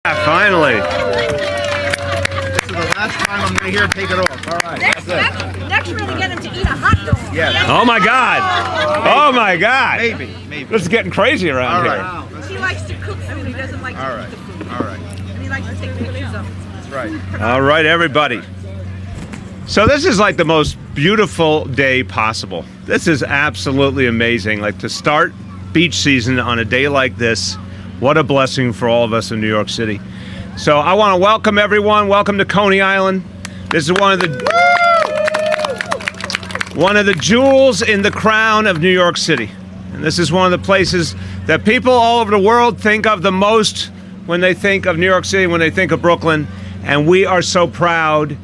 Finally. This is the last time I'm going to hear him take it off. All right. Next we're going to get him to eat a hot dog. Yeah. Oh my God. Oh my God. Maybe. This is getting crazy around All here. right. He likes to cook food. He doesn't like to eat the food. All right. And he likes to take pictures of it. That's right. All right, everybody. So this is like the most beautiful day possible. This is absolutely amazing. Like to start beach season on a day like this, what a blessing for all of us in New York City. So I want to welcome everyone. Welcome to Coney Island. This is one of the jewels in the crown of New York City. And this is one of the places that people all over the world think of the most when they think of New York City, when they think of Brooklyn. And we are so proud.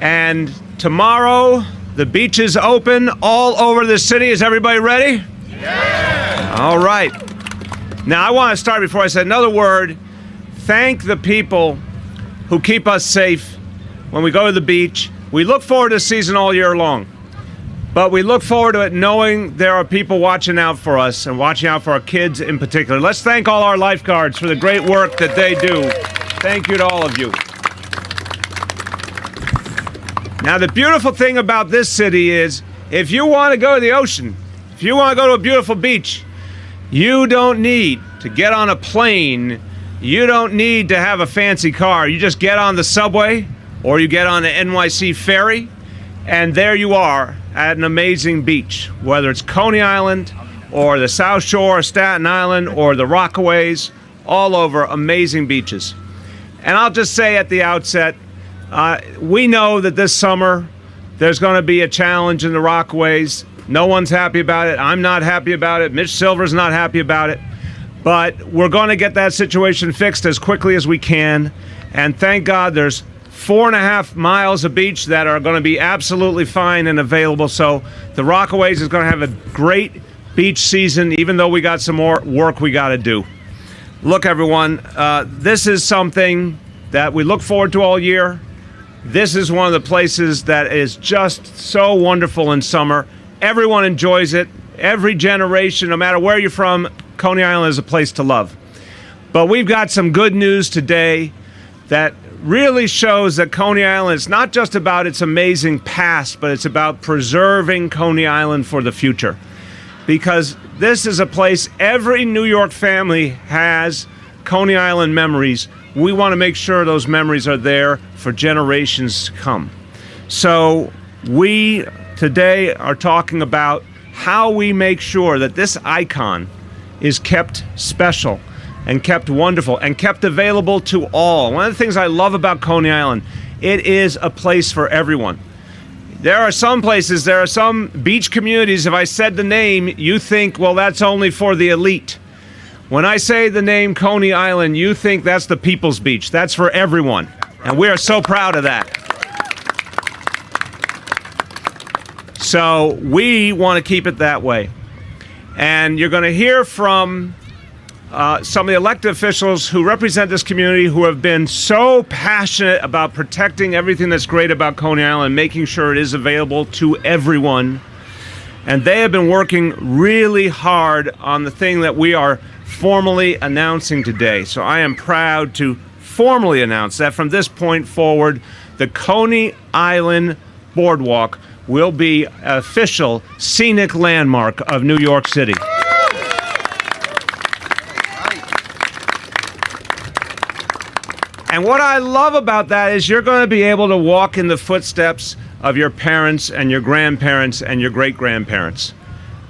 And tomorrow, the beaches open all over the city. Is everybody ready? Yeah! All right. Now, I want to start before I say another word. Thank the people who keep us safe when we go to the beach. We look forward to the season all year long. But we look forward to it knowing there are people watching out for us and watching out for our kids in particular. Let's thank all our lifeguards for the great work that they do. Thank you to all of you. Now, the beautiful thing about this city is if you want to go to the ocean, if you want to go to a beautiful beach, you don't need to get on a plane. You don't need to have a fancy car. You just get on the subway or you get on the NYC ferry, and there you are at an amazing beach, whether it's Coney Island or the South Shore, Staten Island, or the Rockaways, all over amazing beaches. And I'll just say at the outset, we know that this summer there's going to be a challenge in the Rockaways. No one's happy about it. I'm not happy about it. Mitch Silver's not happy about it. But we're going to get that situation fixed as quickly as we can. And thank God there's 4.5 miles of beach that are going to be absolutely fine and available. So the Rockaways is going to have a great beach season, even though we got some more work we got to do. Look, everyone, this is something that we look forward to all year. This is one of the places that is just so wonderful in summer. Everyone enjoys it. Every generation, no matter where you're from, Coney Island is a place to love. But we've got some good news today that really shows that Coney Island is not just about its amazing past, but it's about preserving Coney Island for the future. Because this is a place every New York family has Coney Island memories. We want to make sure those memories are there for generations to come. So we today are talking about how we make sure that this icon is kept special and kept wonderful and kept available to all. One of the things I love about Coney Island, it is a place for everyone. There are some places, there are some beach communities, if I said the name, you think, well, that's only for the elite. When I say the name Coney Island, you think that's the people's beach. That's for everyone. And we are so proud of that. So we want to keep it that way. And you're going to hear from some of the elected officials who represent this community who have been so passionate about protecting everything that's great about Coney Island, making sure it is available to everyone. And they have been working really hard on the thing that we are formally announcing today. So I am proud to formally announce that from this point forward, the Coney Island Boardwalk will be an official scenic landmark of New York City. And what I love about that is you're going to be able to walk in the footsteps of your parents and your grandparents and your great-grandparents,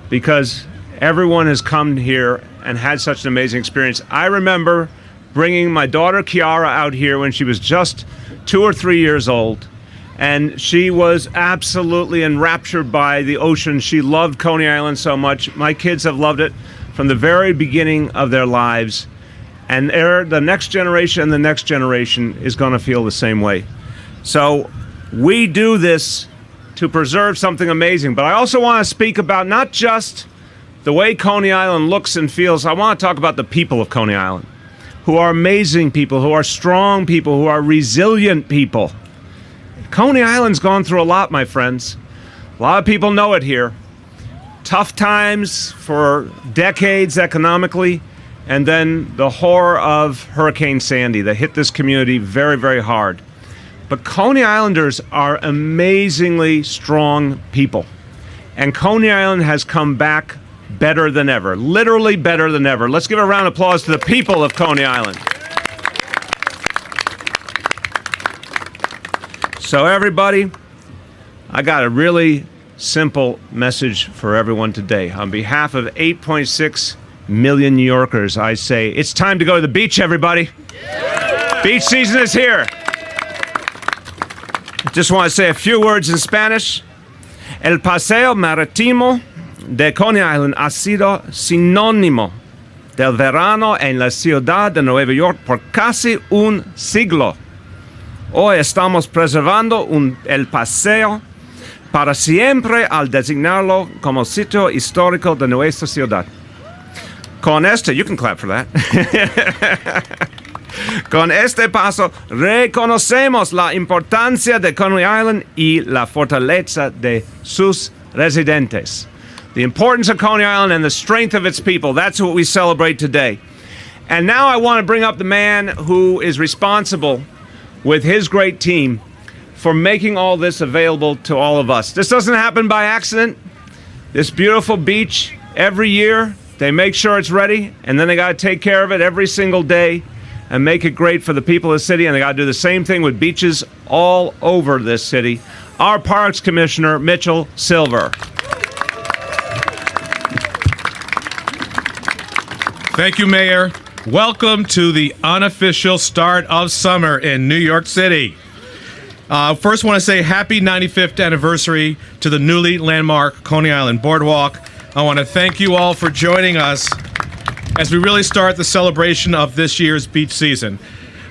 because everyone has come here and had such an amazing experience. I remember bringing my daughter Kiara out here when she was just 2 or 3 years old, and she was absolutely enraptured by the ocean. She loved Coney Island so much. My kids have loved it from the very beginning of their lives. And the next generation and the next generation is going to feel the same way. So we do this to preserve something amazing. But I also want to speak about not just the way Coney Island looks and feels. I want to talk about the people of Coney Island, who are amazing people, who are strong people, who are resilient people. Coney Island's gone through a lot, my friends. A lot of people know it here. Tough times for decades economically. and then the horror of Hurricane Sandy that hit this community very, very hard. But Coney Islanders are amazingly strong people. And Coney Island has come back better than ever, literally better than ever. Let's give a round of applause to the people of Coney Island. So everybody, I got a really simple message for everyone today. On behalf of 8.6 million New Yorkers, I say, it's time to go to the beach, everybody. Yeah. Beach season is here. Just want to say a few words in Spanish. El paseo marítimo de Coney Island ha sido sinónimo del verano en la ciudad de Nueva York por casi un siglo. Hoy estamos preservando el paseo para siempre al designarlo como sitio histórico de nuestra ciudad. Con este, you can clap for that. Con este paso reconocemos la importancia de Coney Island y la fortaleza de sus residentes. The importance of Coney Island and the strength of its people. That's what we celebrate today. And now I want to bring up the man who is responsible with his great team for making all this available to all of us. This doesn't happen by accident. This beautiful beach, every year, they make sure it's ready, and then they got to take care of it every single day and make it great for the people of the city, and they got to do the same thing with beaches all over this city. Our Parks Commissioner, Mitchell Silver. Thank you, Mayor. Welcome to the unofficial start of summer in New York City. First, want to say happy 95th anniversary to the newly landmark Coney Island Boardwalk. I want to thank you all for joining us as we really start the celebration of this year's beach season.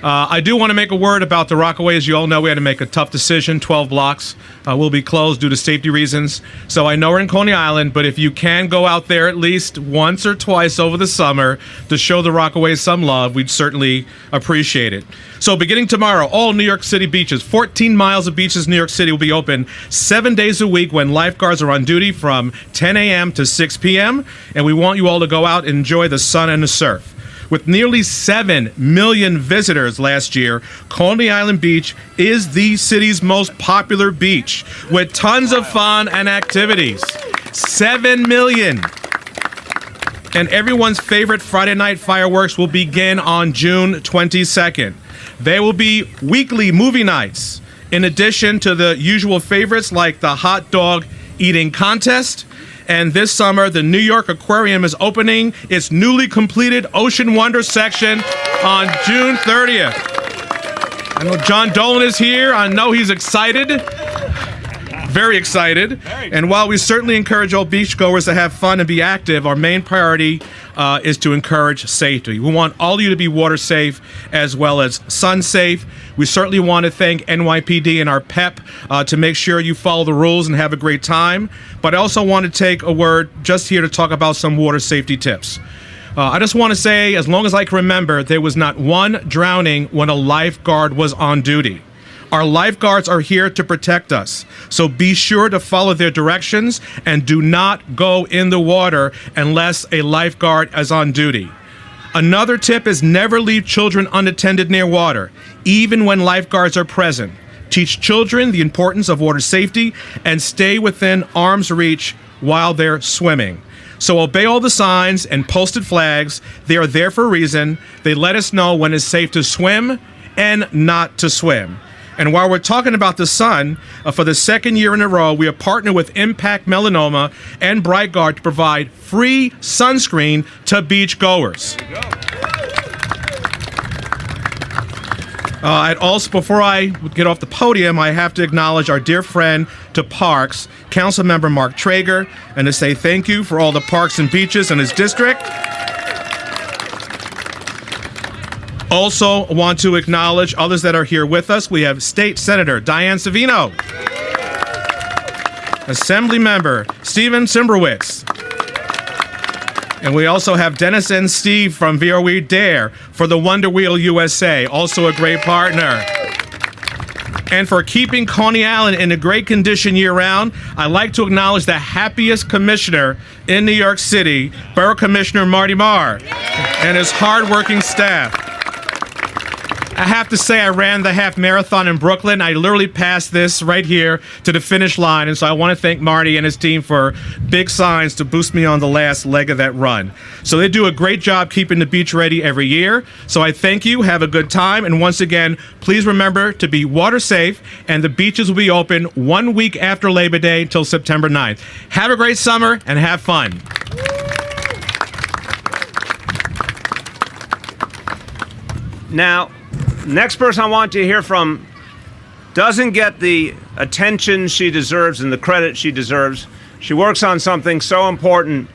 I do want to make a word about the Rockaway. As you all know, we had to make a tough decision. 12 blocks will be closed due to safety reasons. So I know we're in Coney Island, but if you can go out there at least once or twice over the summer to show the Rockaway some love, we'd certainly appreciate it. So beginning tomorrow, all New York City beaches, 14 miles of beaches in New York City will be open 7 days a week when lifeguards are on duty from 10 a.m. to 6 p.m. And we want you all to go out and enjoy the sun and the surf. With nearly 7 million visitors last year, Coney Island Beach is the city's most popular beach with tons of fun and activities. 7 million. And everyone's favorite Friday night fireworks will begin on June 22nd. There will be weekly movie nights, in addition to the usual favorites like the hot dog eating contest. And this summer, the New York Aquarium is opening its newly completed Ocean Wonder section on June 30th. I know John Dolan is here. I know he's excited. Very excited. And while we certainly encourage all beachgoers to have fun and be active, our main priority is to encourage safety. We want all of you to be water safe as well as sun safe. We certainly want to thank NYPD and our PEP to make sure you follow the rules and have a great time. But I also want to take a word just here to talk about some water safety tips. I just want to say, as long as I can remember, there was not one drowning when a lifeguard was on duty. Our lifeguards are here to protect us, so be sure to follow their directions and do not go in the water unless a lifeguard is on duty. Another tip is never leave children unattended near water, even when lifeguards are present. Teach children the importance of water safety and stay within arm's reach while they're swimming. So obey all the signs and posted flags. They are there for a reason. They let us know when it's safe to swim and not to swim. And while we're talking about the sun, for the second year in a row, we are partnered with Impact Melanoma and BrightGuard to provide free sunscreen to beachgoers. Also, before I get off the podium, I have to acknowledge our dear friend to Parks, Councilmember Mark Traeger, and to say thank you for all the parks and beaches in his district. Also, want to acknowledge others that are here with us. We have State Senator Diane Savino, Assembly Member Stephen Simbrowitz, and we also have Dennis and Steve from VOE Dare for the Wonder Wheel USA, also a great partner. and for keeping Coney Island in a great condition year-round, I'd like to acknowledge the happiest commissioner in New York City, Borough Commissioner Marty Marr, and his hard-working staff. I have to say, I ran the half marathon in Brooklyn. I literally passed this right here to the finish line, and so I want to thank Marty and his team for big signs to boost me on the last leg of that run. So they do a great job keeping the beach ready every year. So I thank you, have a good time, and once again, please remember to be water safe, and the beaches will be open 1 week after Labor Day until September 9th. Have a great summer and have fun. Now, next person I want to hear from doesn't get the attention she deserves and the credit she deserves. She works on something so important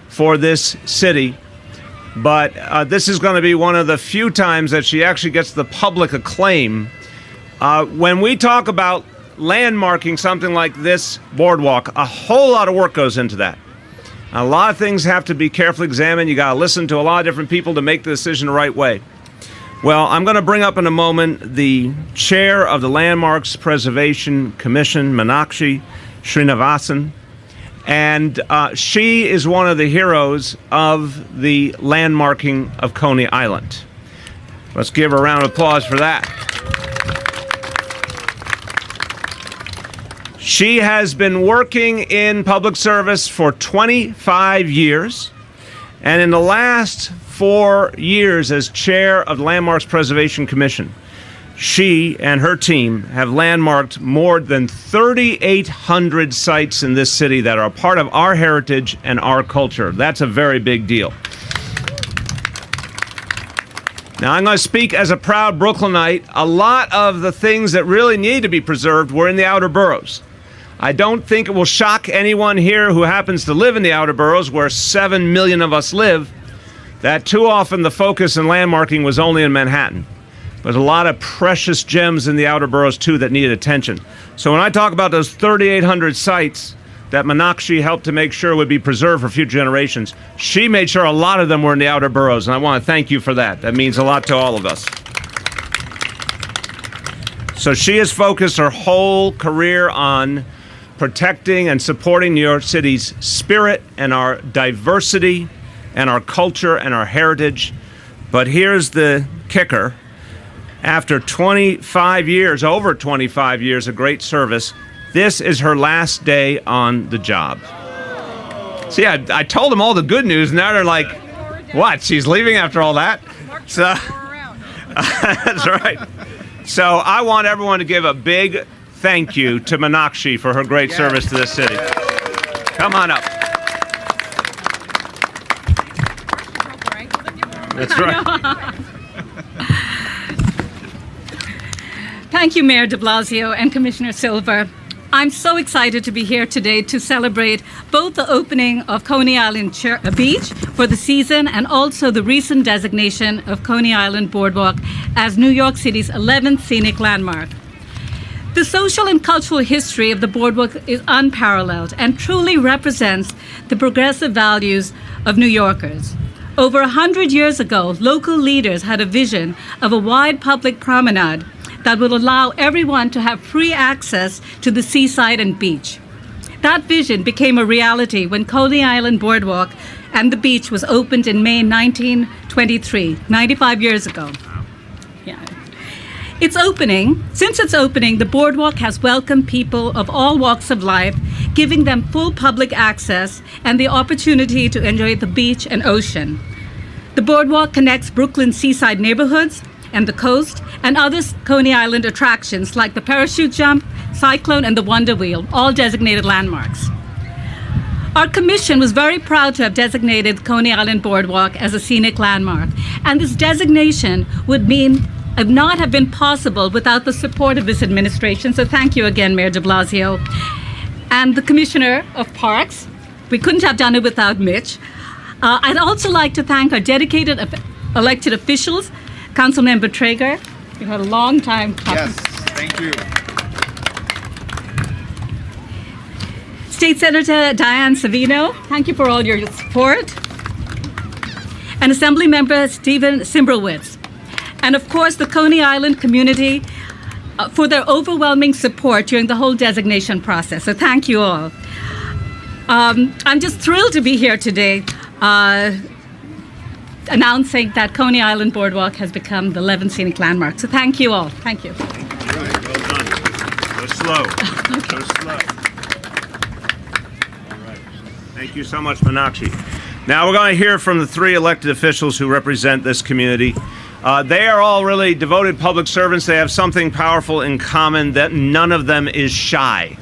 for this city, but this is going to be one of the few times that she actually gets the public acclaim. When we talk about landmarking something like this boardwalk, a whole lot of work goes into that. A lot of things have to be carefully examined. You got to listen to a lot of different people to make the decision the right way. Well, I'm going to bring up in a moment the chair of the Landmarks Preservation Commission, Meenakshi Srinivasan, and she is one of the heroes of the landmarking of Coney Island. Let's give her a round of applause for that. She has been working in public service for 25 years, and in the last 4 years as chair of the Landmarks Preservation Commission, she and her team have landmarked more than 3,800 sites in this city that are a part of our heritage and our culture. That's a very big deal. Now, I'm going to speak as a proud Brooklynite. A lot of the things that really need to be preserved were in the outer boroughs. I don't think it will shock anyone here who happens to live in the outer boroughs, where 7 million of us live, that too often the focus in landmarking was only in Manhattan. There's a lot of precious gems in the outer boroughs, too, that needed attention. So when I talk about those 3,800 sites that Meenakshi helped to make sure would be preserved for future generations, she made sure a lot of them were in the outer boroughs, and I want to thank you for that. That means a lot to all of us. So she has focused her whole career on protecting and supporting New York City's spirit and our diversity and our culture and our heritage. But here's the kicker. After 25 years, over 25 years of great service, this is her last day on the job. See, I told them all the good news, and now they're like, what, she's leaving after all that? So, that's right. So I want everyone to give a big thank you to Meenakshi for her great service to this city. Come on up. That's right. Thank you, Mayor de Blasio and Commissioner Silver. I'm so excited to be here today to celebrate both the opening of Coney Island Beach for the season and also the recent designation of Coney Island Boardwalk as New York City's 11th scenic landmark. The social and cultural history of the boardwalk is unparalleled and truly represents the progressive values of New Yorkers. Over 100 years ago, local leaders had a vision of a wide public promenade that would allow everyone to have free access to the seaside and beach. That vision became a reality when Coney Island Boardwalk and the beach was opened in May 1923, 95 years ago. Yeah. Since its opening, the boardwalk has welcomed people of all walks of life, giving them full public access and the opportunity to enjoy the beach and ocean. The boardwalk connects Brooklyn's seaside neighborhoods and the coast, and other Coney Island attractions like the parachute jump, cyclone, and the Wonder Wheel, all designated landmarks. Our commission was very proud to have designated Coney Island Boardwalk as a scenic landmark, and this designation would not have been possible without the support of this administration, so thank you again, Mayor de Blasio. And the Commissioner of Parks, we couldn't have done it without Mitch. I'd also like to thank our dedicated elected officials, Councilmember Traeger, you had a long time. Yes, thank you. State Senator Diane Savino, thank you for all your support. And Assembly Member Stephen Simbrowitz. And of course, the Coney Island community for their overwhelming support during the whole designation process. So thank you all. I'm just thrilled to be here today announcing that Coney Island Boardwalk has become the 11th scenic landmark. So thank you all. Thank you. Well done. Go slow. Go slow. All right. Thank you so much, Meenakshi. Now we're going to hear from the 3 elected officials who represent this community. They are all really devoted public servants. They have something powerful in common, that none of them is shy.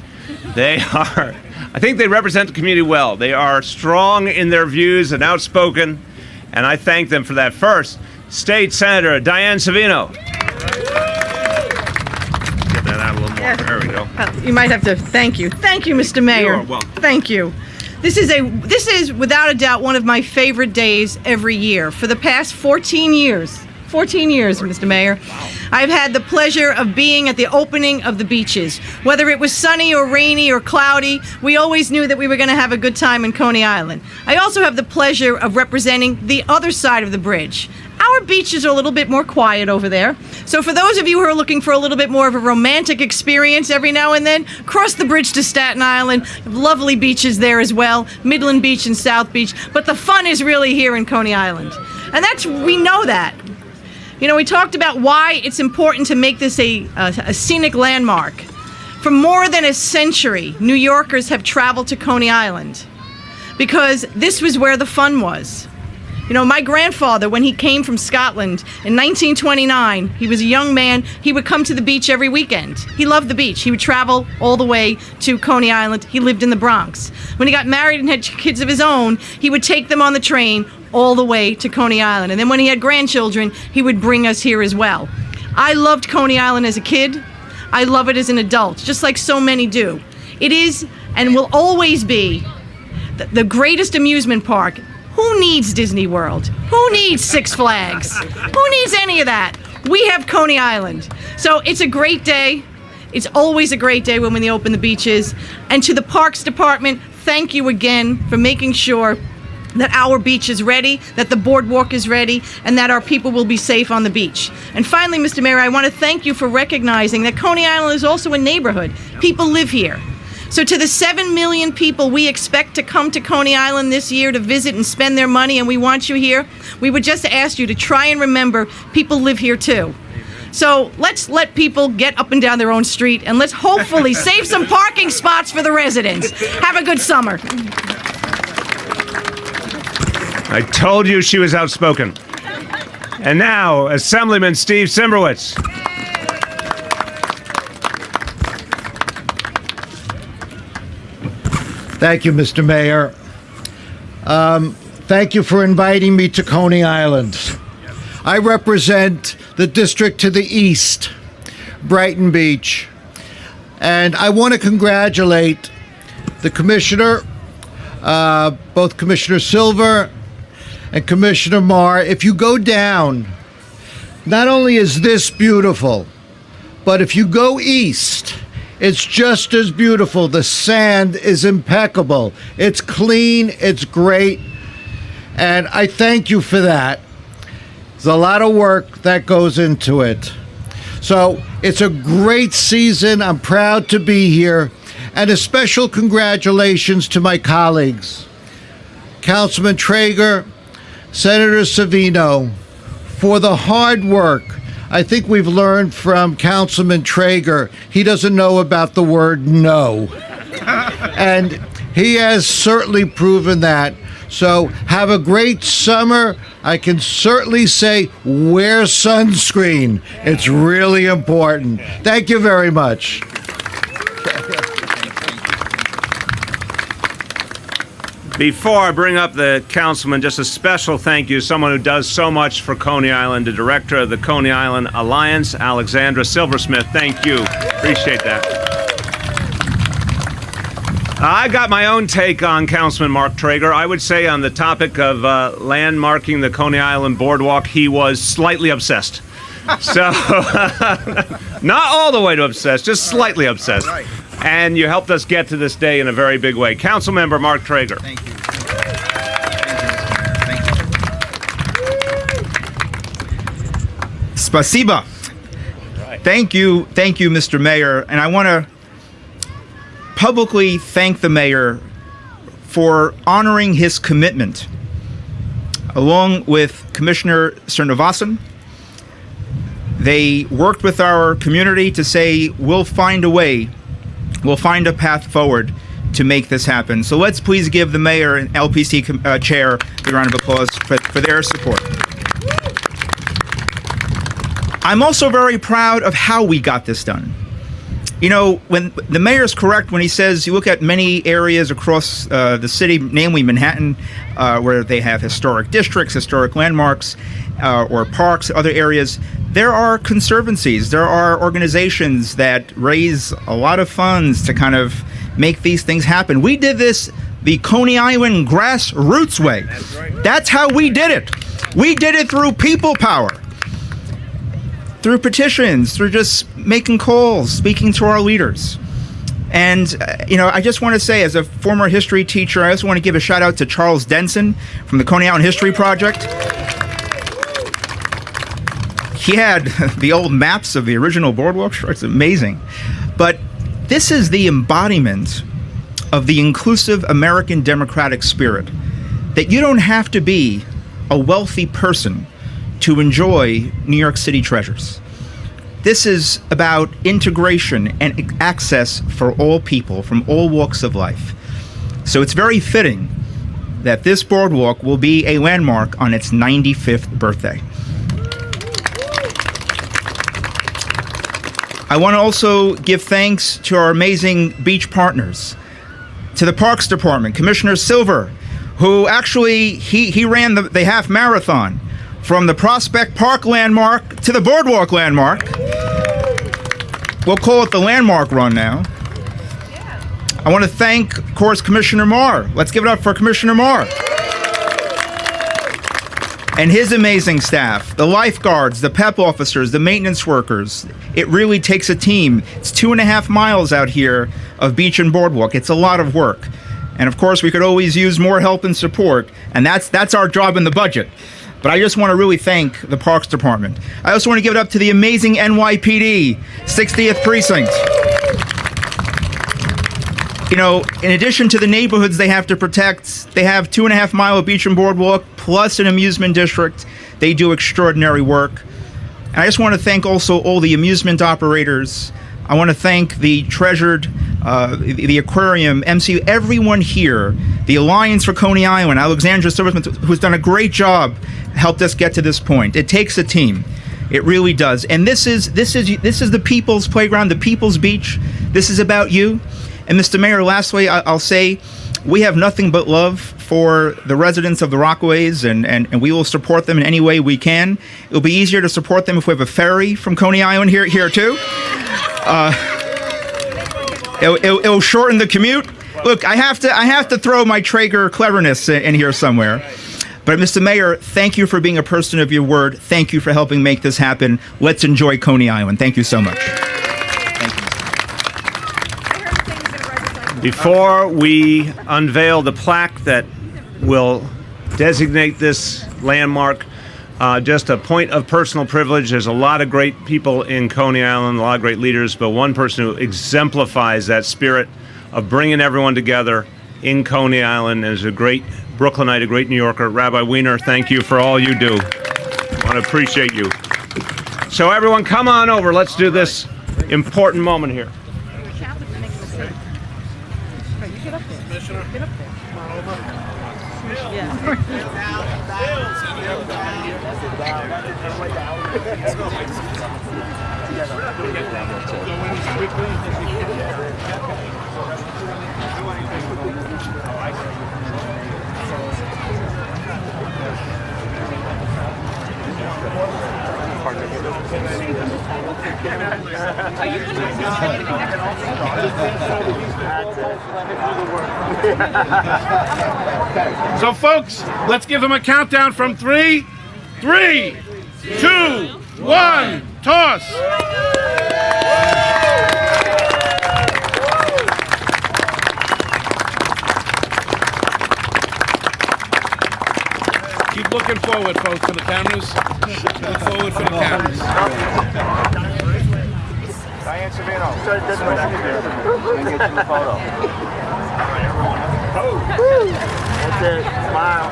I think they represent the community well. They are strong in their views and outspoken, and I thank them for that. First, State Senator Diane Savino. Get that out a little more. There we go. You might have to thank you. Thank you, Mr. Mayor. You are welcome. Thank you. This is without a doubt one of my favorite days every year. For the past 14 years, Mr. Mayor, I've had the pleasure of being at the opening of the beaches. Whether it was sunny or rainy or cloudy, we always knew that we were going to have a good time in Coney Island. I also have the pleasure of representing the other side of the bridge. Our beaches are a little bit more quiet over there. So for those of you who are looking for a little bit more of a romantic experience every now and then, cross the bridge to Staten Island. Lovely beaches there as well, Midland Beach and South Beach. But the fun is really here in Coney Island. And we know that. You know, we talked about why it's important to make this a scenic landmark. For more than a century, New Yorkers have traveled to Coney Island because this was where the fun was. You know, my grandfather, when he came from Scotland in 1929, he was a young man. He would come to the beach every weekend. He loved the beach. He would travel all the way to Coney Island. He lived in the Bronx. When he got married and had kids of his own, he would take them on the train all the way to Coney Island. And then when he had grandchildren, he would bring us here as well. I loved Coney Island as a kid. I love it as an adult, just like so many do. It is and will always be the greatest amusement park. Who needs Disney World? Who needs Six Flags? Who needs any of that? We have Coney Island. So it's a great day. It's always a great day when we open the beaches. And to the Parks Department, thank you again for making sure that our beach is ready, that the boardwalk is ready, and that our people will be safe on the beach. And finally, Mr. Mayor, I want to thank you for recognizing that Coney Island is also a neighborhood. People live here. So to the 7 million people we expect to come to Coney Island this year to visit and spend their money, and we want you here, we would just ask you to try and remember people live here too. So let's let people get up and down their own street, and let's hopefully save some parking spots for the residents. Have a good summer. I told you she was outspoken. And now, Assemblyman Steve Cymbrowitz. Thank you, Mr. Mayor. Thank you for inviting me to Coney Island. I represent the district to the east, Brighton Beach. And I want to congratulate the commissioner, both Commissioner Silver and Commissioner Marr. If you go down, not only is this beautiful, but if you go east, it's just as beautiful. The sand is impeccable. It's clean. It's great. And I thank you for that. There's a lot of work that goes into it. So it's a great season. I'm proud to be here. And a special congratulations to my colleagues, Councilman Traeger, Senator Savino, for the hard work. I think we've learned from Councilman Traeger, he doesn't know about the word no. And he has certainly proven that. So have a great summer. I can certainly say wear sunscreen. It's really important. Thank you very much. Before I bring up the councilman, just a special thank you to someone who does so much for Coney Island, the director of the Coney Island Alliance, Alexandra Silversmith. Thank you. Appreciate that. I got my own take on Councilman Mark Traeger. I would say on the topic of landmarking the Coney Island Boardwalk, he was slightly obsessed. So, not all the way to obsessed, just slightly obsessed. Right. And you helped us get to this day in a very big way. Councilmember Mark Traeger. Thank you. Spasiba. Right. Thank you, Mr. Mayor. And I want to publicly thank the mayor for honoring his commitment, along with Commissioner Srinivasan. They worked with our community to say, we'll find a way, we'll find a path forward to make this happen. So let's please give the mayor and LPC chair a round of applause for their support. I'm also very proud of how we got this done. You know, when the mayor's correct when he says you look at many areas across the city, namely Manhattan, where they have historic districts, historic landmarks, or parks, other areas, there are conservancies, there are organizations that raise a lot of funds to kind of make these things happen. We did this the Coney Island grassroots way. That's right. That's how we did it. We did it through people power, through petitions, through just making calls, speaking to our leaders. And, you know, I just want to say, as a former history teacher, I also want to give a shout out to Charles Denson from the Coney Island History Project. He had the old maps of the original Boardwalk. It's amazing. But this is the embodiment of the inclusive American democratic spirit, that you don't have to be a wealthy person to enjoy New York City treasures. This is about integration and access for all people from all walks of life. So it's very fitting that this boardwalk will be a landmark on its 95th birthday. I want to also give thanks to our amazing beach partners, to the Parks Department, Commissioner Silver, who actually, he ran the half marathon from the Prospect Park landmark to the Boardwalk landmark. We'll call it the landmark run now. I want to thank, of course, Commissioner Marr. Let's give it up for Commissioner Marr and his amazing staff, the lifeguards, the PEP officers, the maintenance workers. It really takes a team. It's 2.5 miles out here of beach and boardwalk. It's a lot of work. And of course, we could always use more help and support, and that's our job in the budget. But I just want to really thank the Parks Department. I also want to give it up to the amazing NYPD, 60th Precinct. You know, in addition to the neighborhoods they have to protect, they have 2.5 mile of beach and boardwalk, plus an amusement district. They do extraordinary work. And I just want to thank also all the amusement operators. I want to thank the treasured, the aquarium, MCU, everyone here, the Alliance for Coney Island, Alexandra Silversmith, who's done a great job, helped us get to this point. It takes a team. It really does. And this is the people's playground, the people's beach. This is about you. And Mr. Mayor, lastly, I'll say we have nothing but love for the residents of the Rockaways, and we will support them in any way we can. It'll be easier to support them if we have a ferry from Coney Island here too. It'll shorten the commute. Look, I have to throw my Traeger cleverness in here somewhere. But Mr. Mayor, thank you for being a person of your word. Thank you for helping make this happen. Let's enjoy Coney Island. Thank you so much. Before we unveil the plaque that will designate this landmark, just a point of personal privilege. There's a lot of great people in Coney Island, a lot of great leaders, but one person who exemplifies that spirit of bringing everyone together in Coney Island is a great Brooklynite, a great New Yorker. Rabbi Wiener, thank you for all you do. I want to appreciate you. So everyone, come on over. Let's do this important moment here. So folks, let's give them a countdown from 3, 2, 1, toss! Keep looking forward, folks, for the cameras. Look forward for the cameras. Savino. This way, I can get you a photo. That's it. Smile.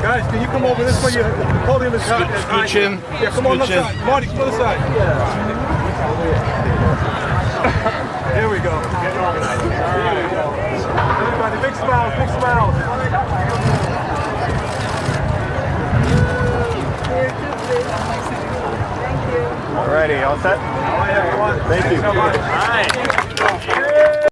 Guys, can you come over this way? Your podium is high. Scooch in. Yeah, come on this side. Marty, come on this side. Here we go. Get organized. Everybody, big smiles, big smiles. Alrighty, all set? Thank you. All right.